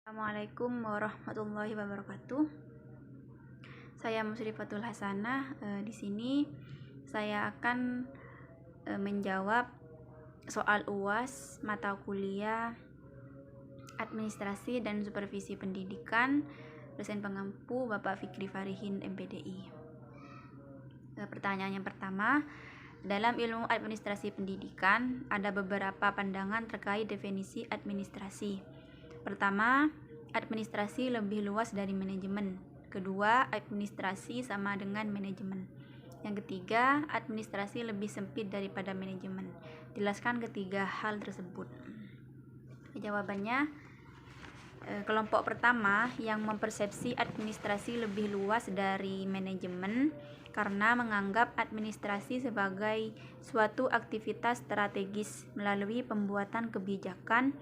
Assalamualaikum warahmatullahi wabarakatuh. Saya Musrifatul Hasanah. Di sini saya akan menjawab soal UAS mata kuliah Administrasi dan Supervisi Pendidikan, dosen pengampu Bapak Fikri Farihin MPDI. Pertanyaan yang pertama, dalam ilmu administrasi pendidikan ada beberapa pandangan terkait definisi administrasi. Pertama, administrasi lebih luas dari manajemen. Kedua, administrasi sama dengan manajemen. Yang ketiga, administrasi lebih sempit daripada manajemen. Jelaskan ketiga hal tersebut. Jawabannya, kelompok pertama yang mempersepsi administrasi lebih luas dari manajemen karena menganggap administrasi sebagai suatu aktivitas strategis melalui pembuatan kebijakan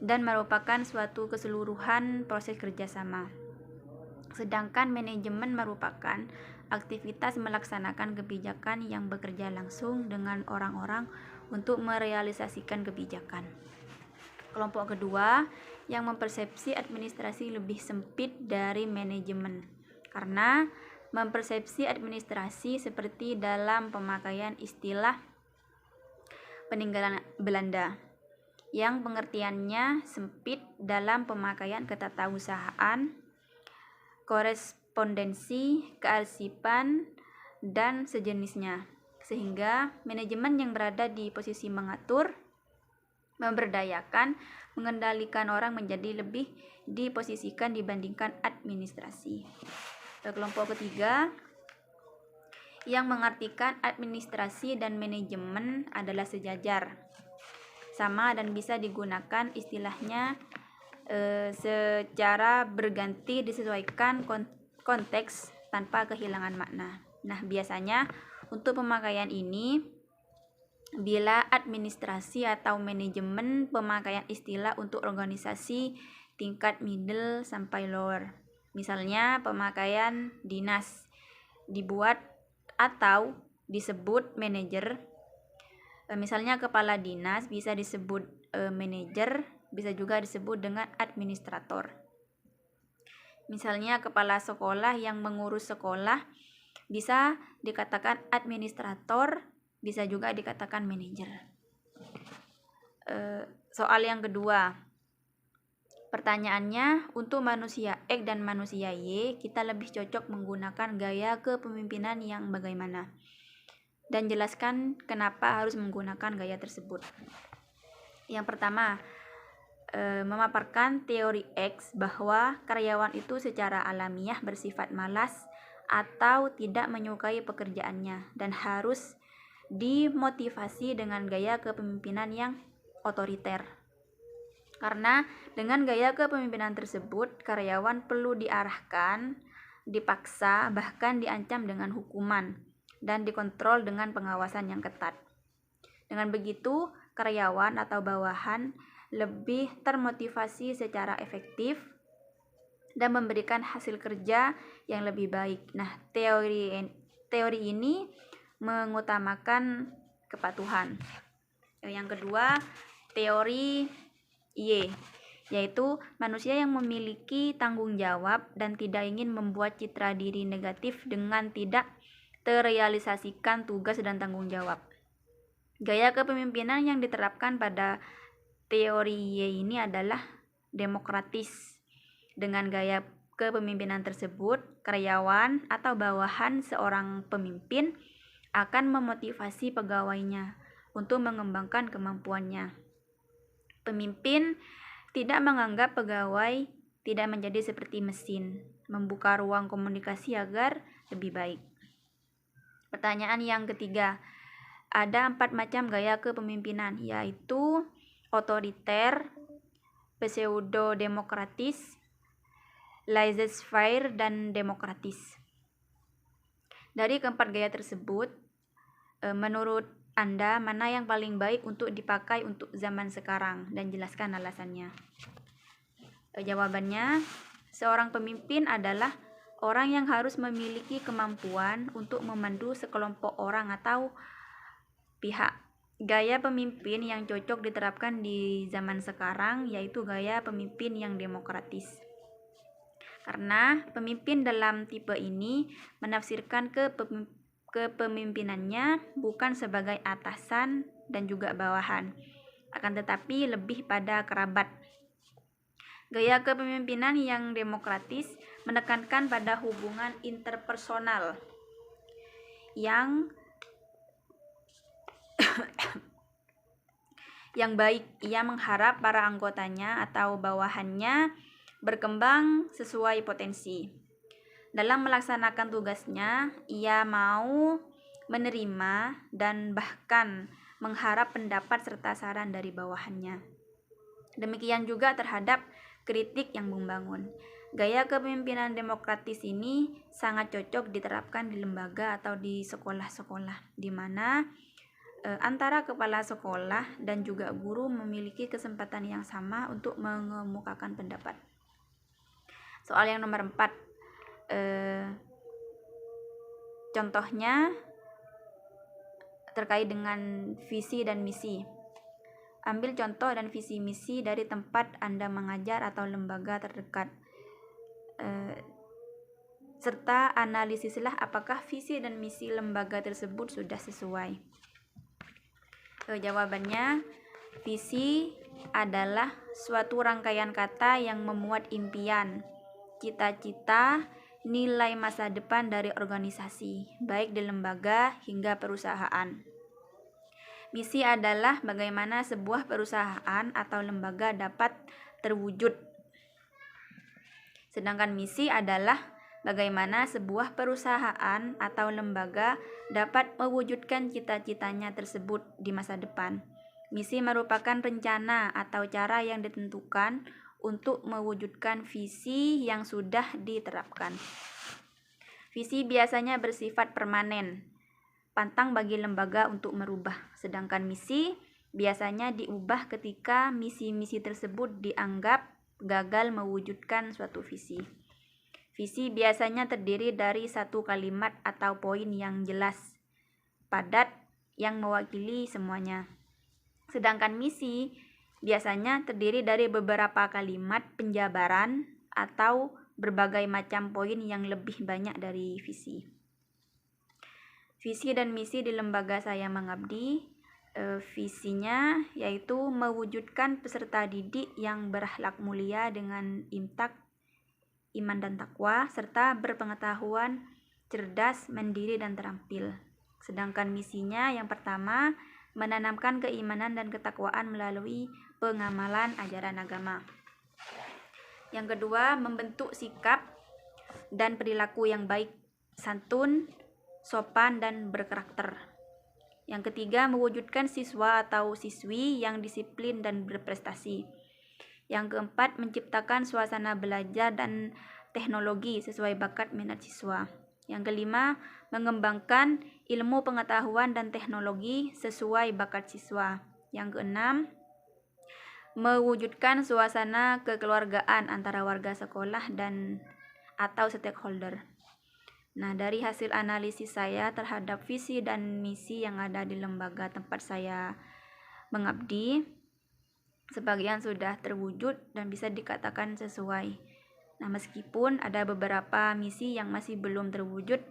dan merupakan suatu keseluruhan proses kerjasama. Sedangkan manajemen merupakan aktivitas melaksanakan kebijakan yang bekerja langsung dengan orang-orang untuk merealisasikan kebijakan. Kelompok kedua yang mempersepsi administrasi lebih sempit dari manajemen karena mempersepsi administrasi seperti dalam pemakaian istilah peninggalan Belanda yang pengertiannya sempit dalam pemakaian ketatausahaan, korespondensi, kearsipan, dan sejenisnya, sehingga manajemen yang berada di posisi mengatur, memberdayakan, mengendalikan orang menjadi lebih diposisikan dibandingkan administrasi. Kelompok ketiga yang mengartikan administrasi dan manajemen adalah sejajar, sama dan bisa digunakan istilahnya secara berganti disesuaikan konteks tanpa kehilangan makna. Nah, biasanya untuk pemakaian ini bila administrasi atau manajemen pemakaian istilah untuk organisasi tingkat middle sampai lower. Misalnya pemakaian dinas dibuat atau disebut manajer. Misalnya kepala dinas bisa disebut manajer, bisa juga disebut dengan administrator. Misalnya kepala sekolah yang mengurus sekolah bisa dikatakan administrator, bisa juga dikatakan manajer. Soal yang kedua, pertanyaannya, untuk manusia X dan manusia Y, kita lebih cocok menggunakan gaya kepemimpinan yang bagaimana? Dan jelaskan kenapa harus menggunakan gaya tersebut. Yang pertama, memaparkan teori X bahwa karyawan itu secara alamiah bersifat malas atau tidak menyukai pekerjaannya dan harus dimotivasi dengan gaya kepemimpinan yang otoriter. Karena dengan gaya kepemimpinan tersebut, karyawan perlu diarahkan, dipaksa, bahkan diancam dengan hukuman dan dikontrol dengan pengawasan yang ketat. Dengan begitu, karyawan atau bawahan lebih termotivasi secara efektif dan memberikan hasil kerja yang lebih baik. Nah, teori ini mengutamakan kepatuhan. Yang kedua, teori Y, yaitu manusia yang memiliki tanggung jawab dan tidak ingin membuat citra diri negatif dengan tidak terrealisasikan tugas dan tanggung jawab. Gaya kepemimpinan yang diterapkan pada teori Y ini adalah demokratis. Dengan gaya kepemimpinan tersebut, karyawan atau bawahan seorang pemimpin akan memotivasi pegawainya untuk mengembangkan kemampuannya. Pemimpin tidak menganggap pegawai tidak menjadi seperti mesin, membuka ruang komunikasi agar lebih baik. Pertanyaan yang ketiga, ada 4 macam gaya kepemimpinan, yaitu otoriter, pseudo-demokratis, laissez-faire, dan demokratis. Dari keempat gaya tersebut, menurut Anda mana yang paling baik untuk dipakai untuk zaman sekarang, dan jelaskan alasannya. Jawabannya, seorang pemimpin adalah orang yang harus memiliki kemampuan untuk memandu sekelompok orang atau pihak gaya pemimpin yang cocok diterapkan di zaman sekarang yaitu gaya pemimpin yang demokratis. Karena pemimpin dalam tipe ini menafsirkan kepemimpinannya bukan sebagai atasan dan juga bawahan, akan tetapi lebih pada kerabat. Gaya kepemimpinan yang demokratis menekankan pada hubungan interpersonal yang baik. Ia mengharap para anggotanya atau bawahannya berkembang sesuai potensi. Dalam melaksanakan tugasnya, ia mau menerima dan bahkan mengharap pendapat serta saran dari bawahannya. Demikian juga terhadap kritik yang membangun. Gaya kepemimpinan demokratis ini sangat cocok diterapkan di lembaga atau di sekolah-sekolah, di mana antara kepala sekolah dan juga guru memiliki kesempatan yang sama untuk mengemukakan pendapat. Soal yang nomor 4, contohnya terkait dengan visi dan misi. Ambil contoh dan visi misi dari tempat Anda mengajar atau lembaga terdekat. Serta analisislah apakah visi dan misi lembaga tersebut sudah sesuai. Jawabannya, visi adalah suatu rangkaian kata yang memuat impian, cita-cita, nilai masa depan dari organisasi, baik di lembaga hingga perusahaan. Misi adalah bagaimana sebuah perusahaan atau lembaga dapat terwujud. Sedangkan misi adalah bagaimana sebuah perusahaan atau lembaga dapat mewujudkan cita-citanya tersebut di masa depan. Misi merupakan rencana atau cara yang ditentukan untuk mewujudkan visi yang sudah diterapkan. Visi biasanya bersifat permanen, pantang bagi lembaga untuk merubah. Sedangkan misi biasanya diubah ketika misi-misi tersebut dianggap gagal mewujudkan suatu visi. Visi biasanya terdiri dari satu kalimat atau poin yang jelas, padat, yang mewakili semuanya. Sedangkan misi biasanya terdiri dari beberapa kalimat penjabaran atau berbagai macam poin yang lebih banyak dari visi. Visi dan misi di lembaga saya mengabdi, visinya yaitu mewujudkan peserta didik yang berakhlak mulia dengan iman dan takwa, serta berpengetahuan, cerdas, mandiri, dan terampil. Sedangkan misinya yang pertama, menanamkan keimanan dan ketakwaan melalui pengamalan ajaran agama. Yang kedua, membentuk sikap dan perilaku yang baik, santun, sopan, dan berkarakter. Yang ketiga, mewujudkan siswa atau siswi yang disiplin dan berprestasi. Yang keempat, menciptakan suasana belajar dan teknologi sesuai bakat minat siswa. Yang kelima, mengembangkan ilmu pengetahuan dan teknologi sesuai bakat siswa. Yang keenam, mewujudkan suasana kekeluargaan antara warga sekolah dan atau stakeholder. Nah, dari hasil analisis saya terhadap visi dan misi yang ada di lembaga tempat saya mengabdi, sebagian sudah terwujud dan bisa dikatakan sesuai. Nah, meskipun ada beberapa misi yang masih belum terwujud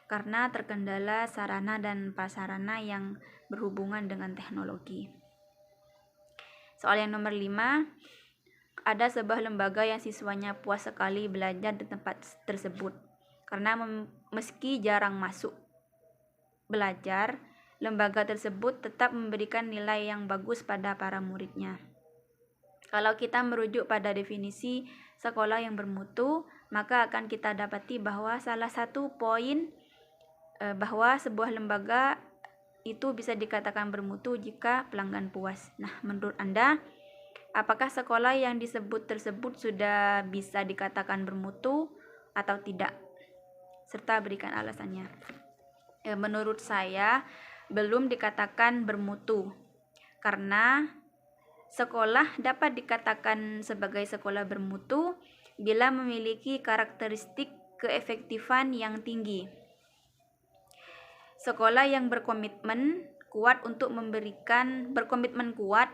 karena terkendala sarana dan prasarana yang berhubungan dengan teknologi. Soal yang nomor 5, ada sebuah lembaga yang siswanya puas sekali belajar di tempat tersebut. Karena meski jarang masuk belajar, lembaga tersebut tetap memberikan nilai yang bagus pada para muridnya. Kalau kita merujuk pada definisi sekolah yang bermutu, maka akan kita dapati bahwa salah satu poin bahwa sebuah lembaga itu bisa dikatakan bermutu jika pelanggan puas. Nah, menurut Anda, apakah sekolah yang disebut tersebut sudah bisa dikatakan bermutu atau tidak? Serta berikan alasannya. Menurut saya, belum dikatakan bermutu, karena sekolah dapat dikatakan sebagai sekolah bermutu bila memiliki karakteristik keefektifan yang tinggi. Sekolah yang berkomitmen, berkomitmen kuat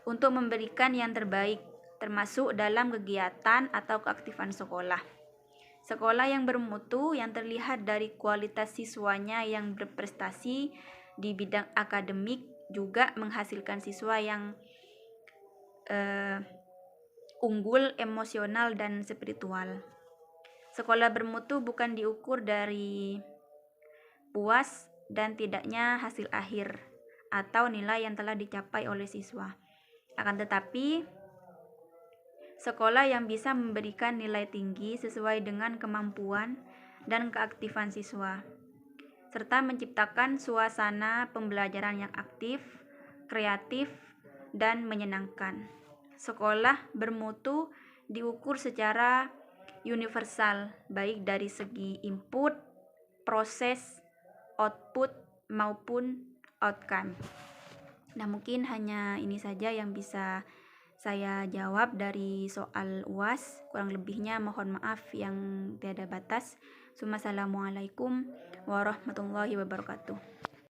untuk memberikan yang terbaik, termasuk dalam kegiatan atau keaktifan sekolah. Sekolah yang bermutu yang terlihat dari kualitas siswanya yang berprestasi di bidang akademik juga menghasilkan siswa yang unggul emosional dan spiritual. Sekolah bermutu bukan diukur dari puas dan tidaknya hasil akhir atau nilai yang telah dicapai oleh siswa. Akan tetapi, sekolah yang bisa memberikan nilai tinggi sesuai dengan kemampuan dan keaktifan siswa, serta menciptakan suasana pembelajaran yang aktif, kreatif, dan menyenangkan. Sekolah bermutu diukur secara universal, baik dari segi input, proses, output, maupun outcome. Nah, mungkin hanya ini saja yang bisa saya jawab dari soal UAS. Kurang lebihnya mohon maaf yang tiada batas. Assalamualaikum warahmatullahi wabarakatuh.